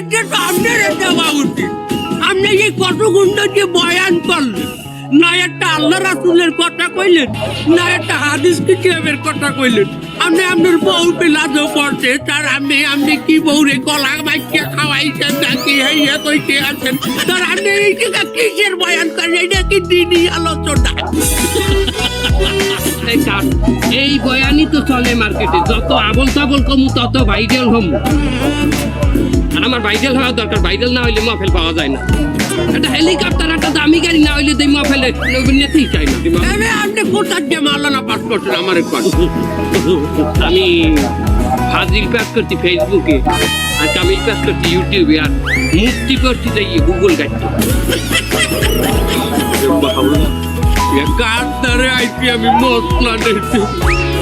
এটা তো আপনার দেওয়া উচিত। আপনি এই কত গুন্ড যে বয়ান করলেন, না একটা আল্লাহ রাসূলের কথা কইলেন, না একটা হাদিস কিতাবের কথা কইলেন। আপনি আপনার বউ লাজো পড়ছে, তার আপনি কি বউরে কলা মাইকে খাওয়াইছেন নাকি হইয়া কইতে আছেন, তার আপনি এই টাকা কিসের বয়ান করেন? এটা কি দিনই আলোচনা? এই বয়ানই তো চলে মার্কেটে, যত আবল তাবল কমু তত ভাইরাল হম। আর আমার ভাইরাল হওয়া দরকার, ভাইরাল না হইলে মহফিল পাওয়া যায় না। একটা হেলিকপ্টার একটা দামি গাড়ি না হইলে এই মহফিলে নিতেই চাই না। আপনি কোথার যে মাওলানা পাস করছেন আমার একবার? আমি ফাজিল পাস করছি ফেসবুকে, আর কামিল পাস করছি ইউটিউবে, আর মুক্তি করছি যে গুগল গাইতে। আমি মশলা দেখছি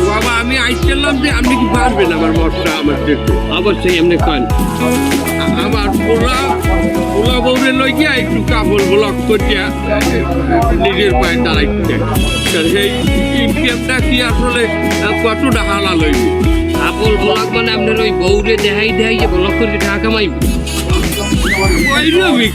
বাবা, আমি আইছিলাম যে আপনি কি পারবেন আমার মশলা আমার দেখতে? অবশ্যই এমনি করেন। আমার পোলা বউরে লই গিয়া একটু কাপড় ব্লক করিয়া নিজের পায়ে দাঁড়াইতে, সেই ইনকামটা কি আসলে কতটা হালাল হইবে? কাপড় ব্লক মানে আপনার ওই বউরে দেখাই যে ব্লক করে টাকা কামাইব,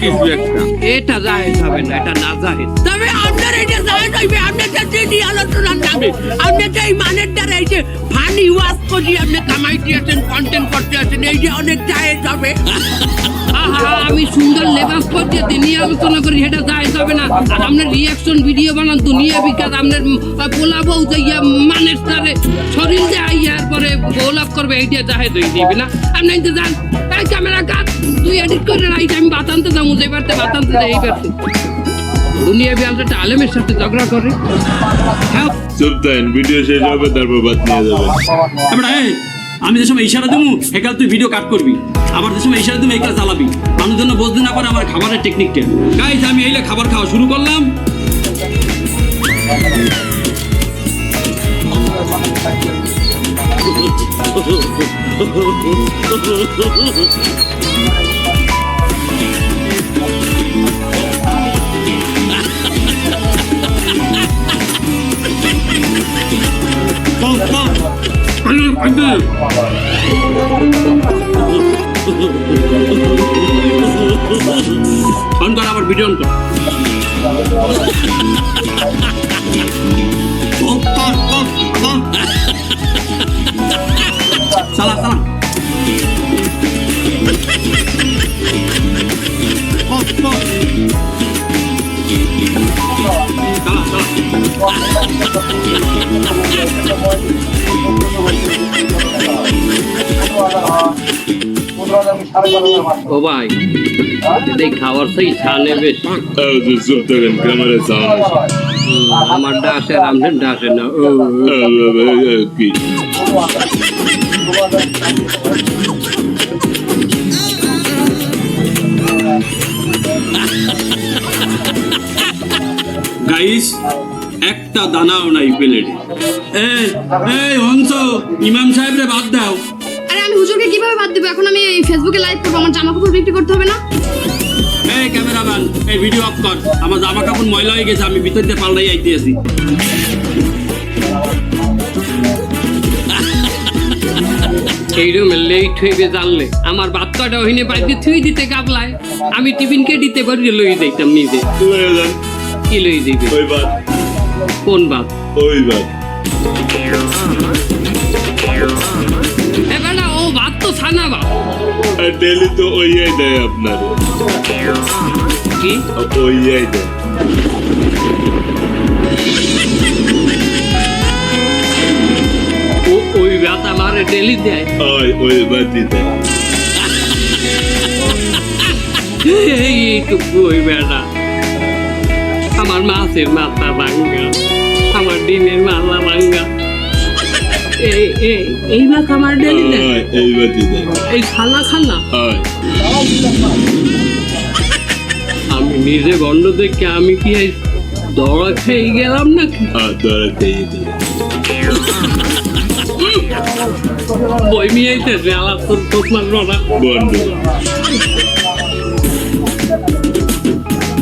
কিছু একটা। এটা জায়েজ হবে না, এটা না জায়েজ। তবে আপনার এটা জায়েজ হইবে, আপনার কাছে আলোচনার নামে আপনি যে এই মানের দ্বারা এই যে ফানি ওয়াজ করি আপনি কামাইতে আছেন, কন্টেন্ট করতে আছেন, এই যে অনেক জায়েজ হবে। আমি সুন্দর লেবাস করতে নিয়ে আলোচনা করি, সেটা জায়েজ হবে না। আর আপনার রিয়াকশন ভিডিও বানান দুনিয়া বিকাশ, আপনার পোলা বউ যাইয়া মানের দ্বারে শরীর যে আইয়ার পরে গোলাপ করবে, এইটা জায়েজ হয়ে দিবে না। আপনি তো যান এই ক্যামেরা কাট, তুই এডিট করে রাইট, আমি বাতানতে যাবো, যে পারতে বাতানতে যাই, এই পারতে দুনিয়া বিয়ালটা আলেমের সাথে ঝগড়া করে। চুপ থাকেন, ভিডিও শেষ হবে তারপর বাদ নিয়ে যাবেন। আমি যে সময় ইশারা দেবো একাল তুই ভিডিও কাট করবি, আবার যে সময় ইশারা দেবো এই কাজ চালাবি, মানুষ জন্য বুঝতে না পারে আমার খাবারের টেকনিকটা। গাইজ আমি এইলে খাবার খাওয়া শুরু করলাম। অন কর, আবার ভিডিও অন কর। চালা চালা। ও ভাই, এই খাবার সেই ছানে বেশ। চুপ থাকেন, ক্যামেরা সাউন্ড আমার ডাসে রামধেন ডাসে না কি গাইস একটা দানাও নাই প্লেটে। এই হংস, ইমাম সাহেবরে বাদ দাও। আরে আমি হুজুরকে কিভাবে বাদ দেব? এখন আমি এই ফেসবুকে লাইভ করব, আমার জামা কাপড় বিক্রি করতে হবে না? এই ক্যামেরাম্যান, এই ভিডিও অফ কর, আমার জামা কাপড় ময়লা হয়ে গেছে, আমি ভিতর দিয়ে পাল্টাই আইতে আছি। এইরকম লেট হইবে জানলে আমার বাচ্চাটা ওইনে বাড়িতে থুই দিতে কাবলায়, আমি টিফিনকে দিতে পারি লই যাইতাম নিজে। কি লই দিবে? ওই বাদ। কোন বাদ? ওই বাদ। এবার ও ভাত তো ছানা ভাত, ডেলি তো ওইয়াই দেয় আপনার, কি ওইয়াই দেয়। ওই ভাত আমার ডেলি দেয়, ওই বাদই দেয়। এইটুকু ওই বেড়া আমার মাছের মাথা ভাঙ্গা, আমার ডিমের মাথা ভাঙ্গা, এই ভাত আমার ডেলি দেয়, এই বাদই দেয়। এই খানা খানা আমি নিজে গন্ড দেখে আমি কি দড়া খেয়ে গেলাম নাকি? দড়া খেয়ে গেল। বই মিয়াইতেছে আলাপ তোর মারলো না বন্ধু।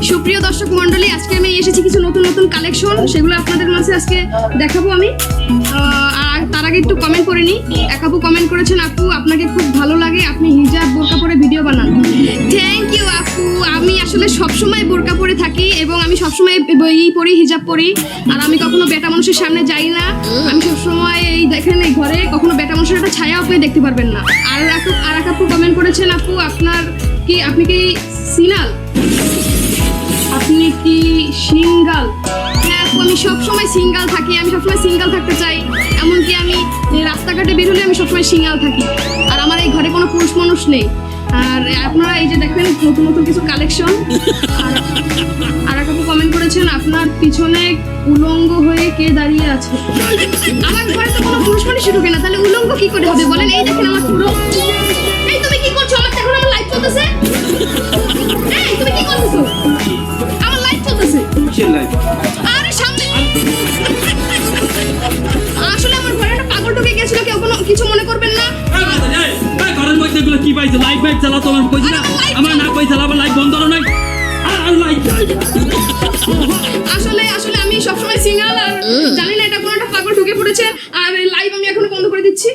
সুপ্রিয় দর্শক মণ্ডলী, আজকে আমি এসেছি কিছু নতুন নতুন কালেকশন, সেগুলো আপনাদের মাঝে আজকে দেখাবো আমি। আর তার আগে একটু কমেন্ট করে নিই। এক আপু কমেন্ট করেছেন, আপু আপনাকে খুব ভালো লাগে, আপনি হিজাব বোরকা পরে ভিডিও বানান। আপু আমি আসলে সবসময় বোরকা পরে থাকি এবং আমি সবসময় পরি হিজাব পরি, আর আমি কখনো বেটা মানুষের সামনে যাই না। আমি সবসময় এই দেখেন এই ঘরে কখনো বেটা মানুষের একটা ছায়া আপনি দেখতে পারবেন না। আর এক আপু কমেন্ট করেছেন, আপু আপনি কি সিনাল, আপনি কি সিঙ্গাল? হ্যাঁ আপু, আমি সবসময় সিঙ্গাল থাকি, আমি সবসময় সিঙ্গাল থাকতে চাই। এমনকি আমি রাস্তাঘাটে বের হলে আমি সবসময় সিঙ্গাল থাকি, আর আমার এই ঘরে কোনো পুরুষ মানুষ নেই। আর আপনারা এই যে দেখবেন নতুন নতুন কিছু কালেকশন। আর এক আপু কমেন্ট করেছেন, আপনার পিছনে উলঙ্গ হয়ে কে দাঁড়িয়ে আছে? আমার ঘরে তো কোনো পুরুষ মানুষই ঢুকে না, তাহলে উলঙ্গ কি করে হবে বলেন? এই দেখেন আমার পুরো। এই তুমি কি করছো? আমার এখন আমার লাইভ চলতেছে। এই তুমি কি করতেছো? আমার লাইভ চলতেছে। আরে সামনে আসলে আমার ঘরে একটা পাগল ঢুকে গেছিল, কেউ কোনো কিছু মনে করবেন না। ঘরের মধ্যে এগুলো কি পাইছে? লাইভ চালা তো আমার কইছি না, আমার না কই চালা, আমার লাইভ বন্ধ করো নাই। আসলে আমি সবসময় সিঙ্গেল, আর জানি না এটা কোনো একটা পাগল ঢুকে পড়েছে, আর লাইভ আমি এখনো বন্ধ করে দিচ্ছি।